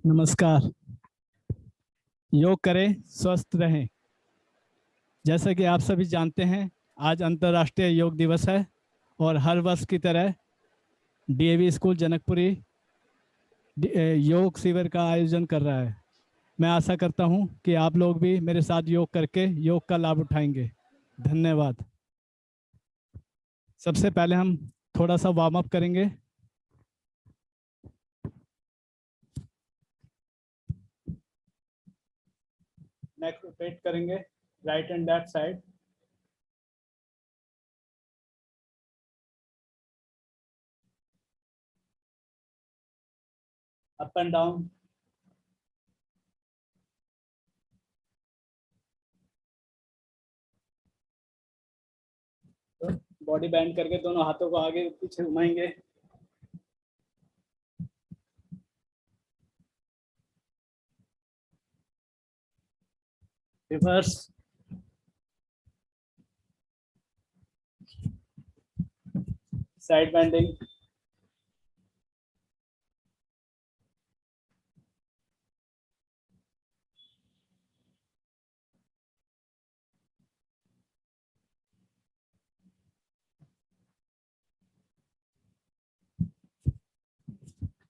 नमस्कार। योग करें, स्वस्थ रहें। जैसा कि आप सभी जानते हैं, आज अंतर्राष्ट्रीय योग दिवस है और हर वर्ष की तरह डीएवी स्कूल जनकपुरी योग शिविर का आयोजन कर रहा है। मैं आशा करता हूं कि आप लोग भी मेरे साथ योग करके योग का लाभ उठाएंगे। धन्यवाद। सबसे पहले हम थोड़ा सा वार्म अप करेंगे। नेक रोटेट करेंगे right and left side. Up and down. Body bend करके दोनों हाथों को आगे पीछे घुमाएंगे। Reverse. Side bending.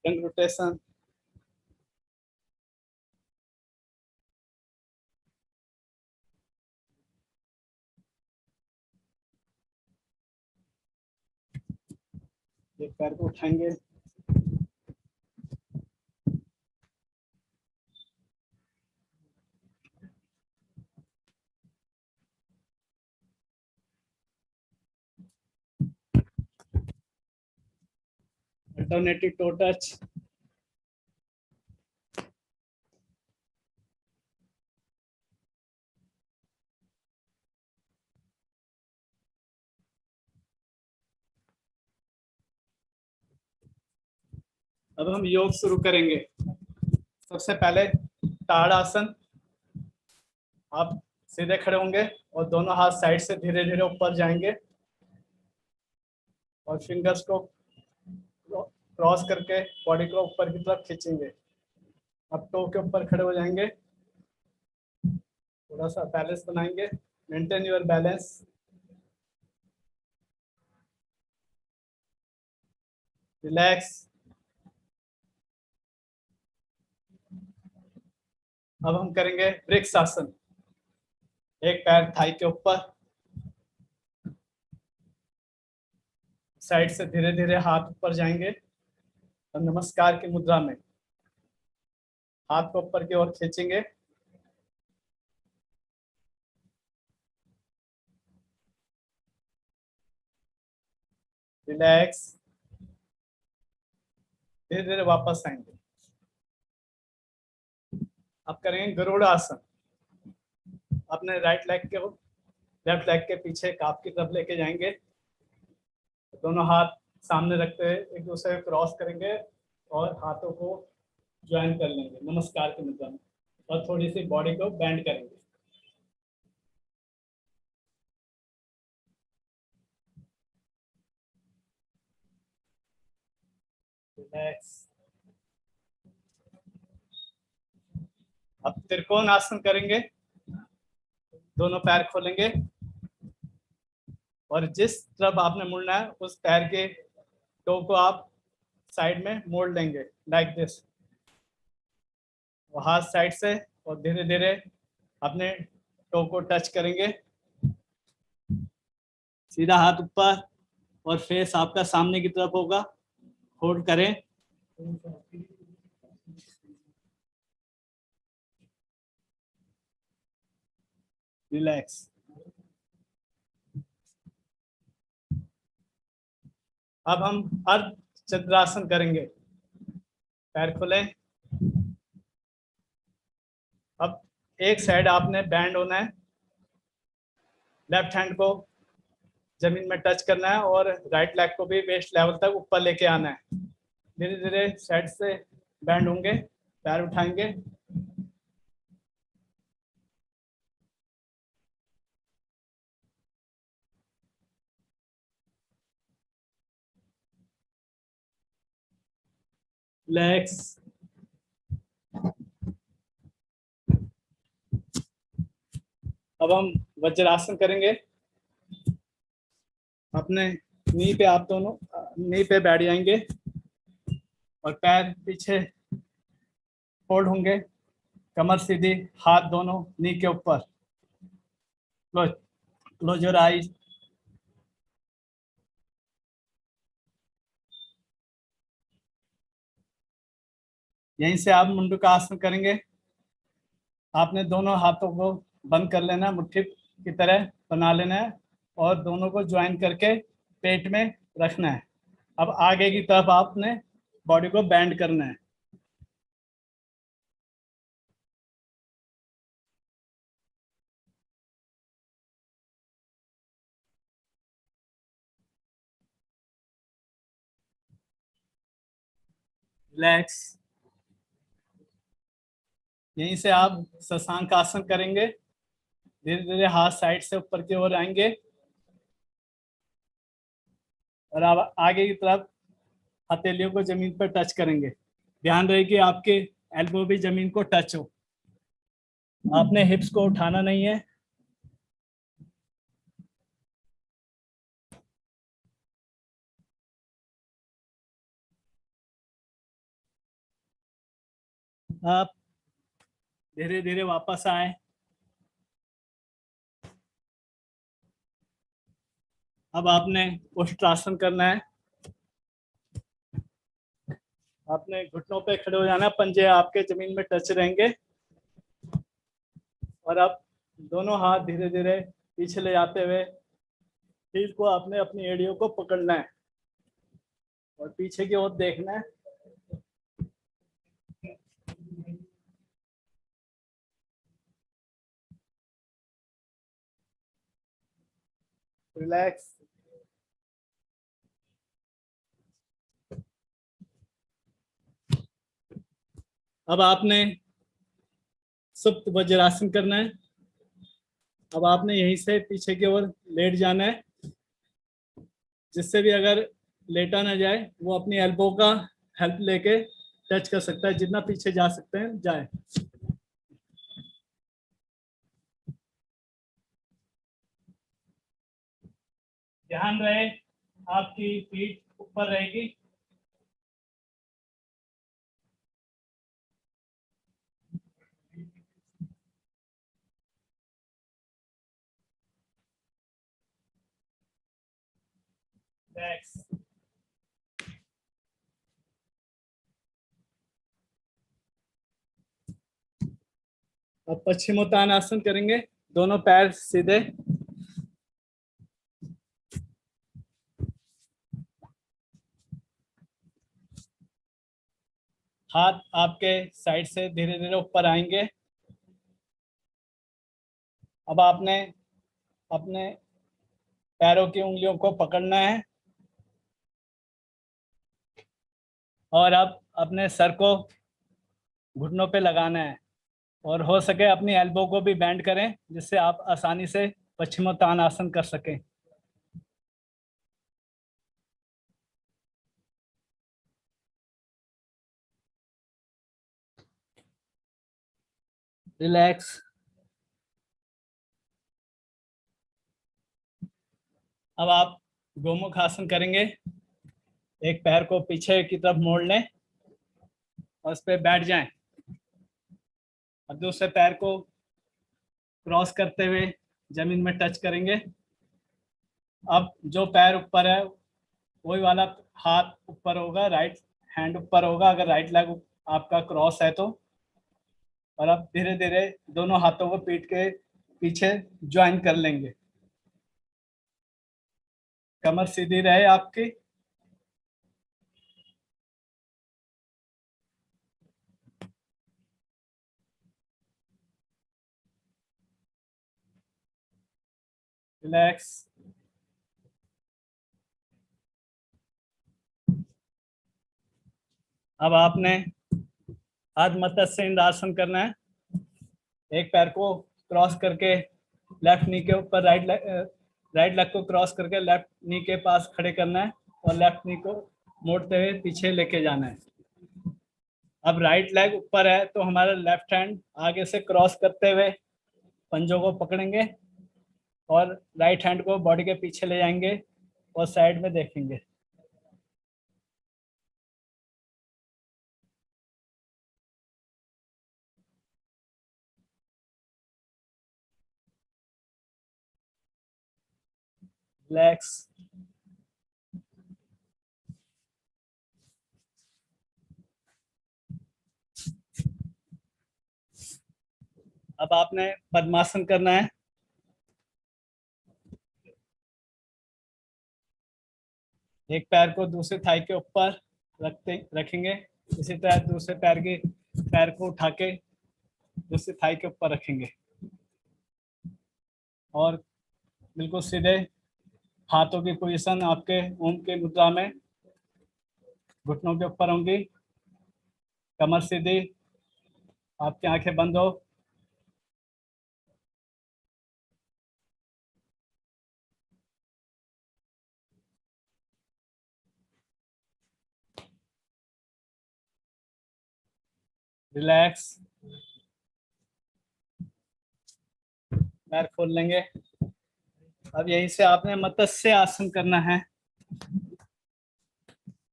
Tongue rotation. एक पैर को उठाएंगे। Alternative toe touch. अब हम योग शुरू करेंगे। सबसे पहले ताड़ासन। आप सीधे खड़े होंगे और दोनों हाथ साइड से धीरे धीरे ऊपर जाएंगे और फिंगर्स को क्रॉस करके बॉडी को ऊपर की तरफ खींचेंगे। अब टो के ऊपर खड़े हो जाएंगे। थोड़ा सा बैलेंस बनाएंगे। Maintain your balance. रिलैक्स। अब हम करेंगे वृक्ष आसन। एक पैर थाई के ऊपर, साइड से धीरे धीरे हाथ ऊपर जाएंगे और नमस्कार की मुद्रा में हाथ को ऊपर की ओर खींचेंगे। रिलैक्स। धीरे धीरे वापस आएंगे। अब करेंगे गरुड़ आसन। अपने राइट लेग के लेफ्ट लेग के पीछे काफ की तरफ लेके जाएंगे। दोनों हाथ सामने रखते हुए एक दूसरे को क्रॉस करेंगे और हाथों को ज्वाइन कर लेंगे नमस्कार की मुद्रा में और थोड़ी सी बॉडी को बेंड करेंगे। रिलैक्स। अब त्रिकोण आसन करेंगे। दोनों पैर खोलेंगे और जिस तरफ आपने मुड़ना है उस पैर के टो को आप साइड में मोड़ लेंगे लाइक दिस। हाथ साइड से और धीरे धीरे अपने टो को टच करेंगे। सीधा हाथ ऊपर और फेस आपका सामने की तरफ होगा। होल्ड करें। रिलैक्स। अब हम अर्ध चंद्रासन करेंगे। पैर खोलें। अब एक साइड आपने बैंड होना है। लेफ्ट हैंड को जमीन में टच करना है और राइट लेग को भी वेस्ट लेवल तक ऊपर लेके आना है। धीरे धीरे साइड से बैंड होंगे। पैर उठाएंगे। रिलैक्स। अब हम वज्रासन करेंगे। अपने नी पे आप दोनों नी पे बैठ जाएंगे और पैर पीछे फोल्ड होंगे, कमर सीधी, हाथ दोनों नी के ऊपर। Close your eyes. यहीं से आप मुंडू का आसन करेंगे। आपने दोनों हाथों को बंद कर लेना है, मुट्ठी की तरह बना लेना है और दोनों को ज्वाइन करके पेट में रखना है। अब आगे की तरफ आपने बॉडी को बैंड करना है। रिलैक्स। यहीं से आप शशांक आसन करेंगे। धीरे धीरे हाथ साइड से ऊपर की ओर आएंगे और आप आगे की तरफ हथेलियों को जमीन पर टच करेंगे। ध्यान रहे कि आपके एल्बो भी जमीन को टच हो। आपने हिप्स को उठाना नहीं है। आप धीरे धीरे वापस आए। अब आपने उष्ट्रासन करना है। आपने घुटनों पे खड़े हो जाना, पंजे आपके जमीन में टच रहेंगे और अब दोनों हाथ धीरे धीरे पीछे ले जाते हुए हील को आपने अपनी एड़ियों को पकड़ना है और पीछे की ओर देखना है। रिलैक्स। अब आपने सुप्त वज्रासन करना है। अब आपने यहीं से पीछे की ओर लेट जाना है, जिससे भी अगर लेटा ना जाए वो अपनी एल्बो का हेल्प लेके टच कर सकता है। जितना पीछे जा सकते हैं जाए। ध्यान रहे आपकी पीठ ऊपर रहेगी। Relax. अब पश्चिमोत्तानासन करेंगे। दोनों पैर सीधे। हाथ आपके साइड से धीरे धीरे ऊपर आएंगे। अब आपने अपने पैरों की उंगलियों को पकड़ना है और अब अपने सर को घुटनों पे लगाना है और हो सके अपनी एल्बो को भी बेंड करें, जिससे आप आसानी से पश्चिमोत्तानासन कर सकें। रिलैक्स। अब आप गोमुख आसन करेंगे। एक पैर को पीछे की तरफ मोड़ लें और उस पर बैठ जाएं और दूसरे पैर को क्रॉस करते हुए जमीन में टच करेंगे। अब जो पैर ऊपर है वही वाला हाथ ऊपर होगा, राइट हैंड ऊपर होगा अगर राइट लेग आपका क्रॉस है तो। और अब धीरे धीरे दोनों हाथों को पीठ के पीछे ज्वाइन कर लेंगे। कमर सीधी रहे आपकी। रिलैक्स। अब आपने अर्ध मत्स्य आसन करना है। एक पैर को क्रॉस करके लेफ्ट नी के ऊपर राइट लेग को क्रॉस करके लेफ्ट नी के पास खड़े करना है और लेफ्ट नी को मोड़ते हुए पीछे लेके जाना है। अब राइट लेग ऊपर है तो हमारा लेफ्ट हैंड आगे से क्रॉस करते हुए पंजों को पकड़ेंगे और राइट हैंड को बॉडी के पीछे ले जाएंगे और साइड में देखेंगे। रिलैक्स। अब आपने पद्मासन करना है। एक पैर को दूसरे थाई के ऊपर रखेंगे। इसी तरह दूसरे पैर को उठा के दूसरे थाई के ऊपर रखेंगे और बिल्कुल सीधे हाथों की पोजीशन आपके ओम के मुद्रा में, घुटनों के ऊपर होंगी, कमर सीधी, आपकी आंखें बंद हो। रिलैक्स। पैर खोल लेंगे। अब यहीं से आपने मत्स्य आसन करना है।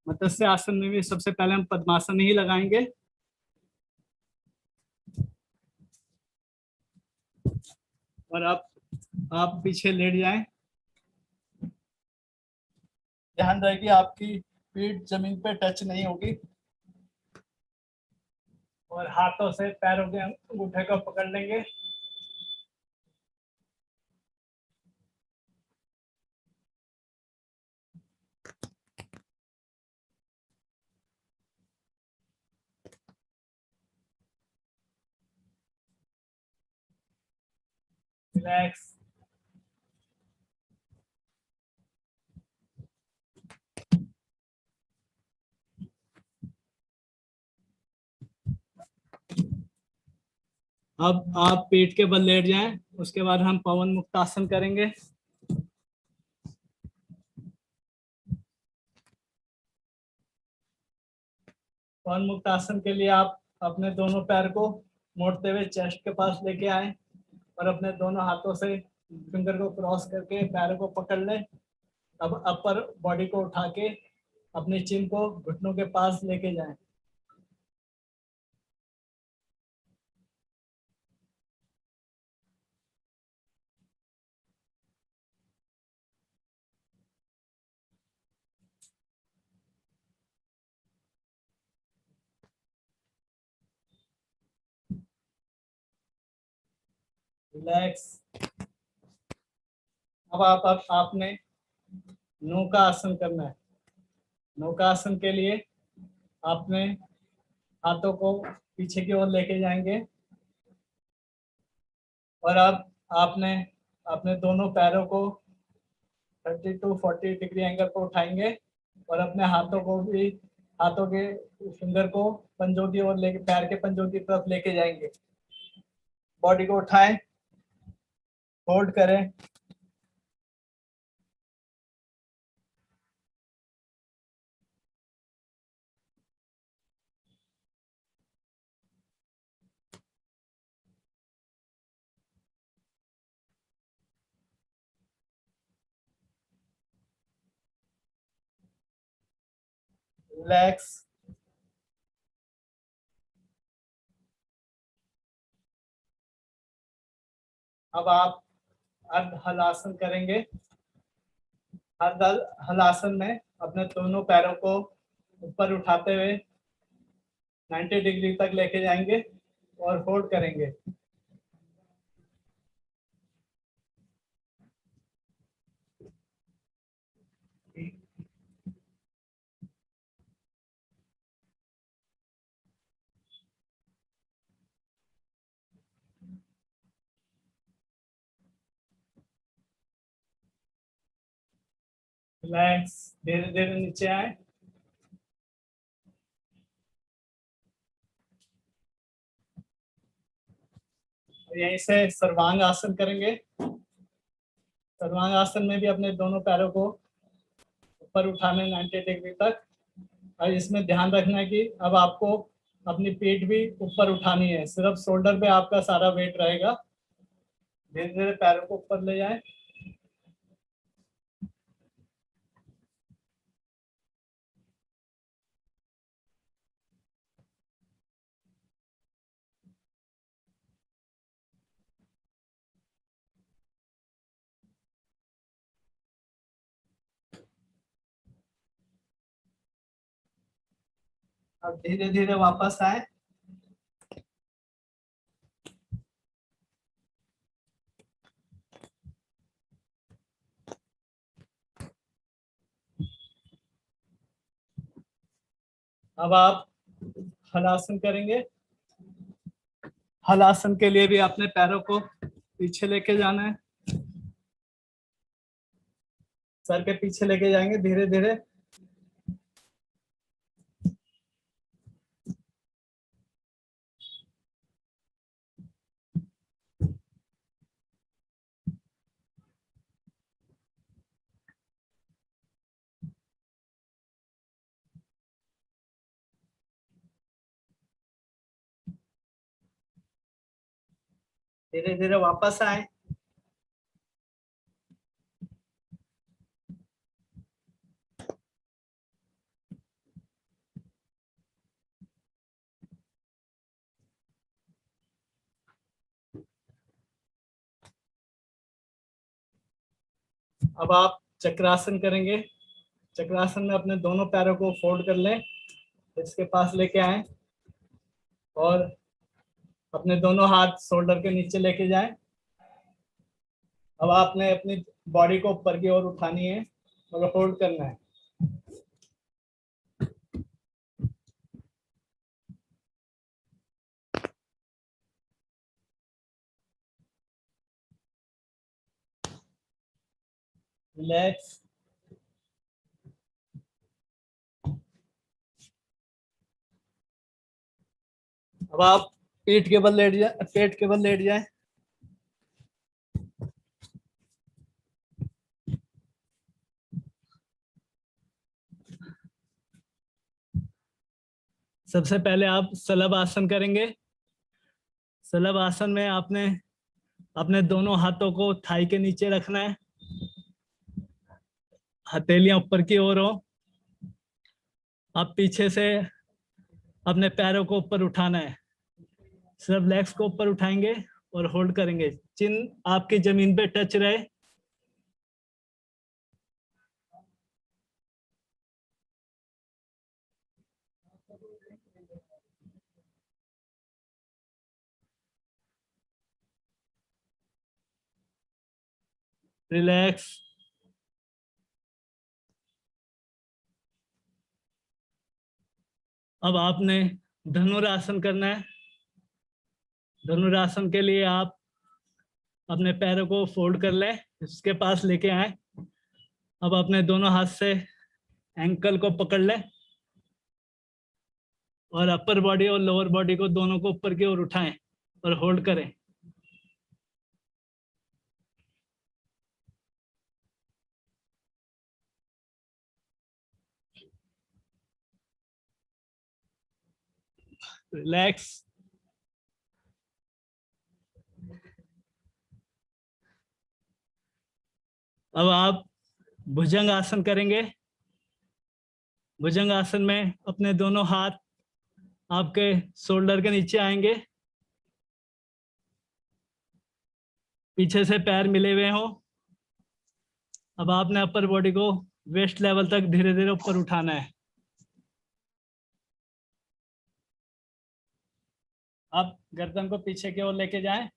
मत्स्य आसन में भी सबसे पहले हम पद्मासन ही लगाएंगे। और अब आप पीछे लेट जाएं। ध्यान रहे कि आपकी पीठ जमीन पे टच नहीं होगी और हाथों से पैरों के अंगूठे को पकड़ लेंगे। रिलैक्स। अब आप पेट के बल लेट जाएं। उसके बाद हम पवन मुक्तासन करेंगे। पवन मुक्तासन के लिए आप अपने दोनों पैर को मोड़ते हुए चेस्ट के पास लेके आए और अपने दोनों हाथों से फिंगर को क्रॉस करके पैरों को पकड़ लें। अब अपर बॉडी को उठा के अपने चिन को घुटनों के पास लेके जाएं। रिलैक्स। अब आपने नौका आसन करना है। नौका आसन के लिए आपने हाथों को पीछे की ओर लेके जाएंगे और अब आपने अपने दोनों पैरों को 30 to 40 डिग्री एंगल पर उठाएंगे और अपने हाथों के फिंगर को पंजों की ओर लेके, पैर के पंजों की तरफ लेके जाएंगे। बॉडी को उठाएं, होल्ड करें। रिलैक्स। अब आप अर्ध हलासन करेंगे। अर्ध हलासन में अपने दोनों पैरों को ऊपर उठाते हुए 90 डिग्री तक लेके जाएंगे और होल्ड करेंगे। रिलैक्स। धीरे धीरे नीचे आए। यहीं से सर्वांग आसन करेंगे। सर्वांग आसन में भी अपने दोनों पैरों को ऊपर उठाने 90 डिग्री तक। और इसमें ध्यान रखना है कि अब आपको अपनी पीठ भी ऊपर उठानी है, सिर्फ शोल्डर पे आपका सारा वेट रहेगा। धीरे धीरे पैरों को ऊपर ले जाएं। अब धीरे धीरे वापस आए। अब आप हलासन करेंगे। हलासन के लिए भी अपने पैरों को पीछे लेके जाना है, सर के पीछे लेके जाएंगे धीरे धीरे। धीरे धीरे वापस आए। अब आप चक्रासन करेंगे। चक्रासन में अपने दोनों पैरों को फोल्ड कर लें, इसके पास लेके आए और अपने दोनों हाथ शोल्डर के नीचे लेके जाएं। अब आपने अपनी बॉडी को ऊपर की ओर उठानी है और होल्ड करना है। रिलैक्स। अब आप पीठ के बल लेट जाए, पेट के बल लेट जाए। सबसे पहले आप सलभ आसन करेंगे। सलभ आसन में आपने अपने दोनों हाथों को थाई के नीचे रखना है, हथेलियां ऊपर की ओर हो। आप पीछे से अपने पैरों को ऊपर उठाना है, सिर्फ लेग्स को ऊपर उठाएंगे और होल्ड करेंगे, चिन आपकी जमीन पे टच रहे। रिलैक्स। अब आपने धनुरासन करना है। धनुरासन के लिए आप अपने पैरों को फोल्ड कर लें, इसके पास लेके आए। अब अपने दोनों हाथ से एंकल को पकड़ लें और अपर बॉडी और लोअर बॉडी को दोनों को ऊपर की ओर उठाएं और होल्ड करें। रिलैक्स। अब आप भुजंग आसन करेंगे। भुजंग आसन में अपने दोनों हाथ आपके शोल्डर के नीचे आएंगे, पीछे से पैर मिले हुए हो। अब आपने अपर बॉडी को वेस्ट लेवल तक धीरे धीरे ऊपर उठाना है। आप गर्दन को पीछे की ओर लेके जाएं।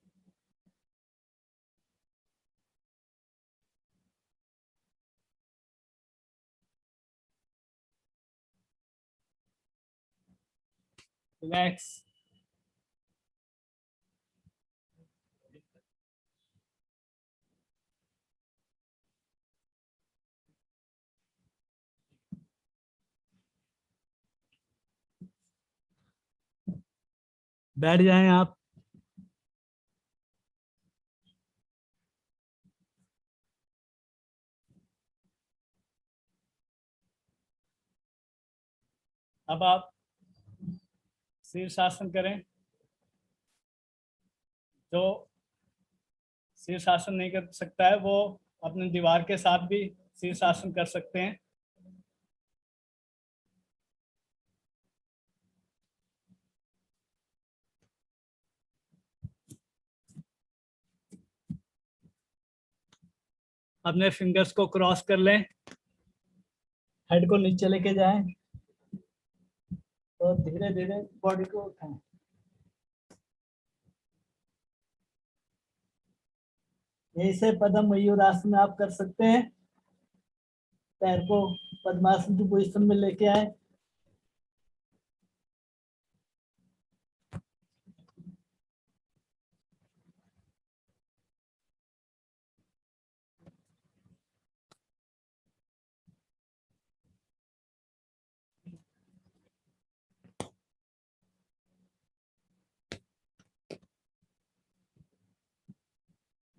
रिलैक्स। बैठ जाएं आप। अब आप शीर्षासन करें। जो शीर्षासन नहीं कर सकता है वो अपने दीवार के साथ भी शीर्षासन कर सकते हैं। अपने फिंगर्स को क्रॉस कर लें, हेड को नीचे लेके जाएं और धीरे धीरे बॉडी को उठाएं। यही से पद्म मयूर आसन में आप कर सकते हैं। पैर को पद्मासन की पोजीशन में लेके आए।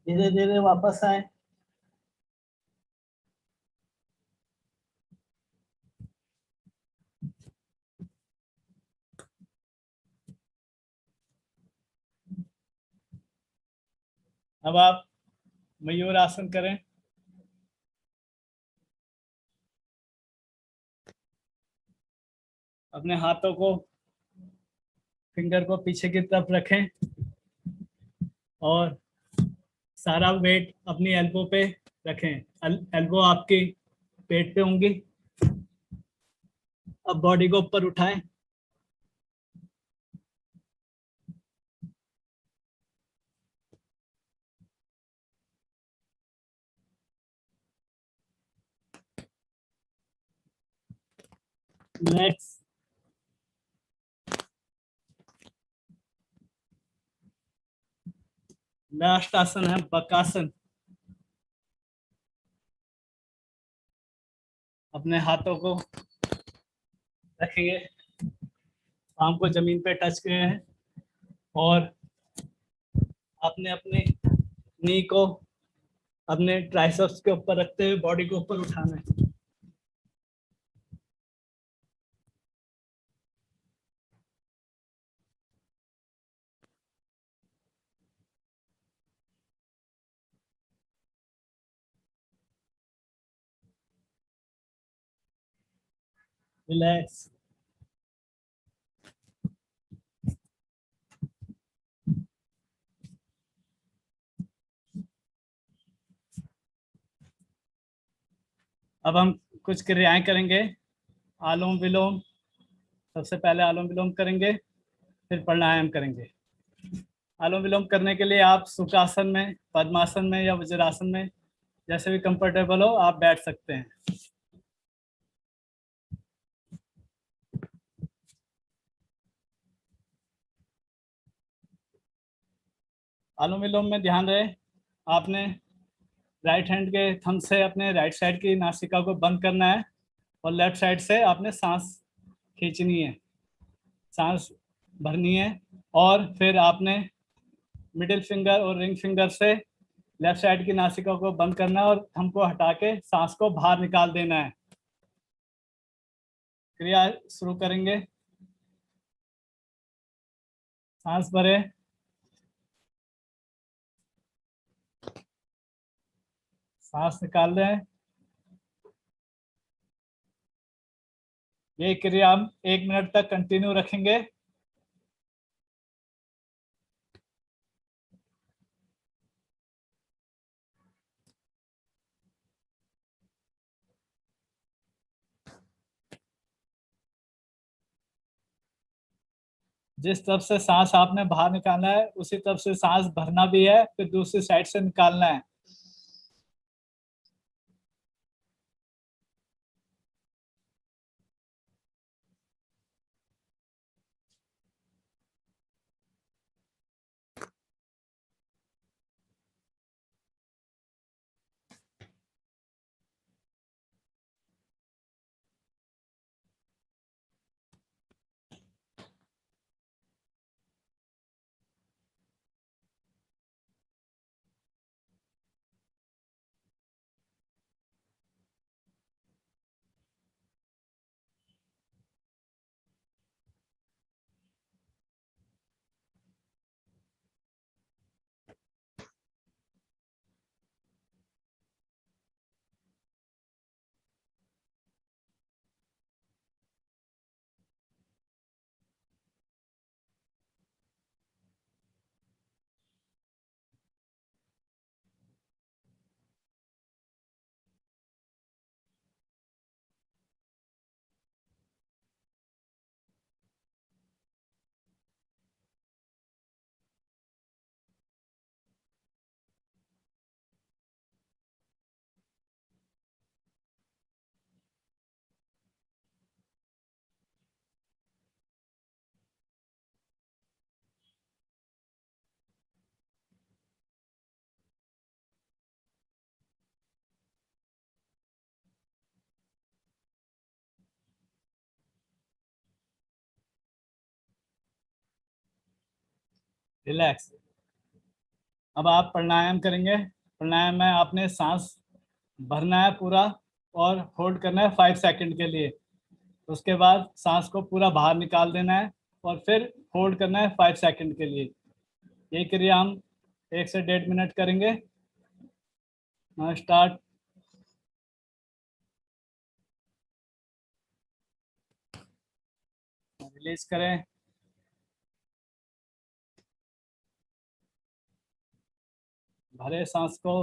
धीरे धीरे वापस आए। अब आप मयूर आसन करें। अपने हाथों को, फिंगर को पीछे की तरफ रखें और सारा वेट अपनी एल्बो पे रखें। एल्बो आपकी पेट पे होंगी। अब बॉडी को ऊपर उठाएं। नेक्स्ट लास्ट आसन है बकासन। अपने हाथों को रखेंगे, पाम को जमीन पे टच किए हैं और आपने अपने नी को अपने ट्राइसेप्स के ऊपर रखते हुए बॉडी को ऊपर उठाना है। रिलैक्स। अब हम कुछ क्रियाएं करेंगे। आलोम विलोम, सबसे पहले आलोम विलोम करेंगे, फिर प्राणायाम करेंगे। आलोम विलोम करने के लिए आप सुखासन में, पद्मासन में या वज्रासन में जैसे भी कंफर्टेबल हो आप बैठ सकते हैं। अनुलोम विलोम में ध्यान रहे, आपने राइट हैंड के थंब से अपने राइट साइड की नासिका को बंद करना है और लेफ्ट साइड से आपने सांस खींचनी है, सांस भरनी है और फिर आपने मिडिल फिंगर और रिंग फिंगर से लेफ्ट साइड की नासिका को बंद करना है और थंब को हटा के सांस को बाहर निकाल देना है। क्रिया शुरू करेंगे। सांस भरे, सांस निकाल रहे हैं। ये क्रिया हम 1 मिनट तक कंटिन्यू रखेंगे। जिस तरफ से सांस आपने बाहर निकालना है उसी तरफ से सांस भरना भी है, फिर दूसरी साइड से निकालना है। रिलैक्स। अब आप प्राणायाम करेंगे। प्राणायाम में आपने सांस भरना है पूरा और होल्ड करना है 5 सेकंड के लिए। उसके बाद सांस को पूरा बाहर निकाल देना है और फिर होल्ड करना है 5 सेकंड के लिए। ये क्रिया हम 1 से 1.5 मिनट करेंगे। स्टार्ट। रिलीज करें। भरे सांस को।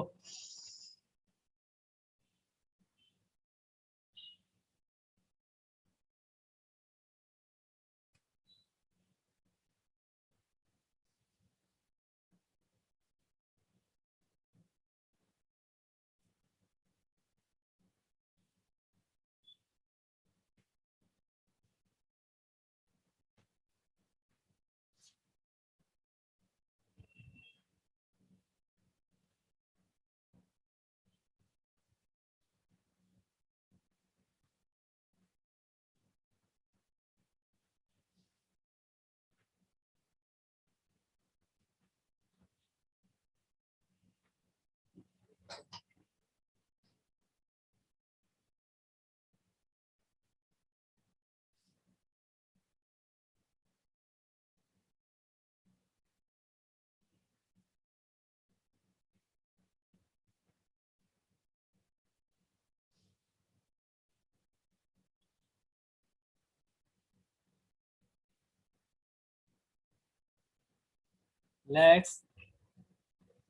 रिलैक्स।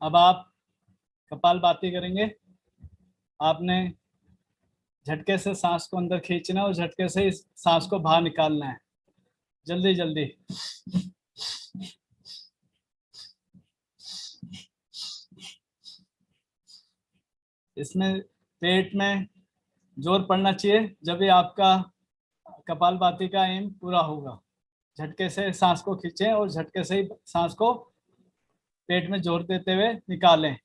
अब आप कपालभाति करेंगे। आपने झटके से सांस को अंदर खींचना है और झटके से इस सांस को बाहर निकालना है। जल्दी जल्दी। इसमें पेट में जोर पड़ना चाहिए, जब भी आपका कपालभाति का एम पूरा होगा। झटके से सांस को खींचें और झटके से ही सांस को पेट में जोर देते हुए निकालें।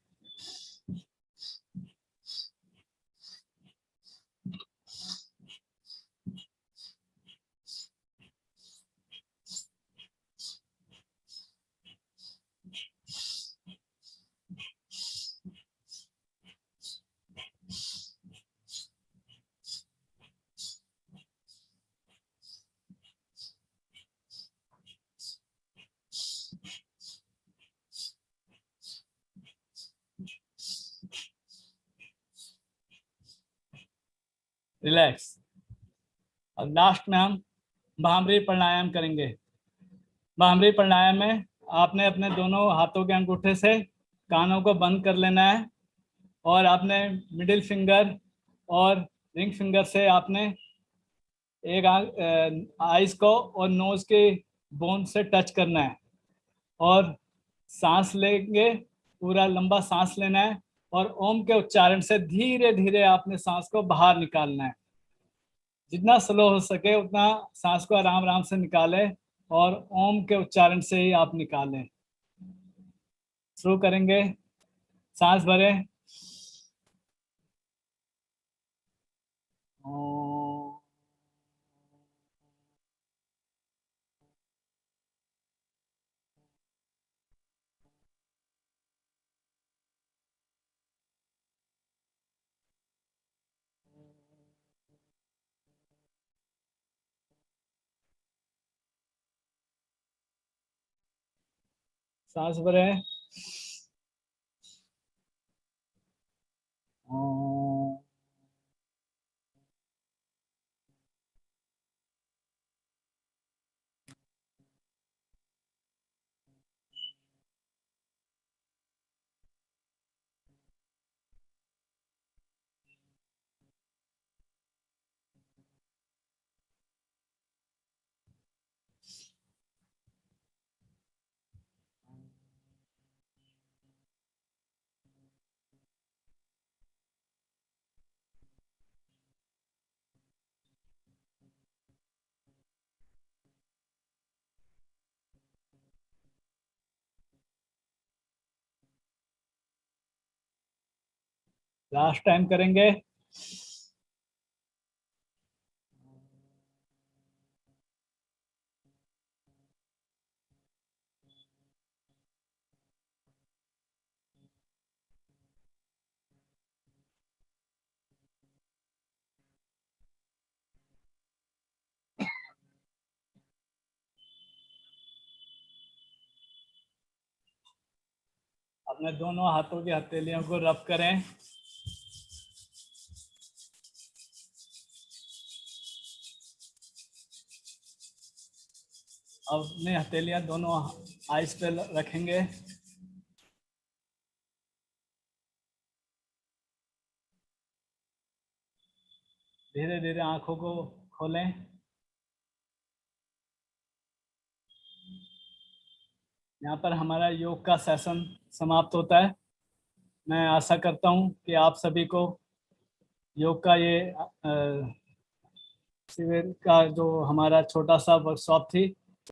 रिलैक्स। और लास्ट में हम भ्रामरी प्राणायाम करेंगे। भ्रामरी प्राणायाम में आपने अपने दोनों हाथों के अंगूठे से कानों को बंद कर लेना है और आपने मिडिल फिंगर और रिंग फिंगर से आपने एक आईज को और नोज के बोन से टच करना है और सांस लेंगे। पूरा लंबा सांस लेना है और ओम के उच्चारण से धीरे धीरे आपने सांस को बाहर निकालना है। जितना स्लो हो सके उतना सांस को आराम आराम से निकालें और ओम के उच्चारण से ही आप निकालें। शुरू करेंगे। सांस भरें। ओम। सांस भरें। ओम। लास्ट टाइम करेंगे। अपने दोनों हाथों की हथेलियों को रब करें। अब अपनी हथेलियां दोनों आइस पे रखेंगे। धीरे धीरे आंखों को खोलें। यहाँ पर हमारा योग का सेशन समाप्त होता है। मैं आशा करता हूँ कि आप सभी को योग का ये शिविर का जो हमारा छोटा सा वर्कशॉप थी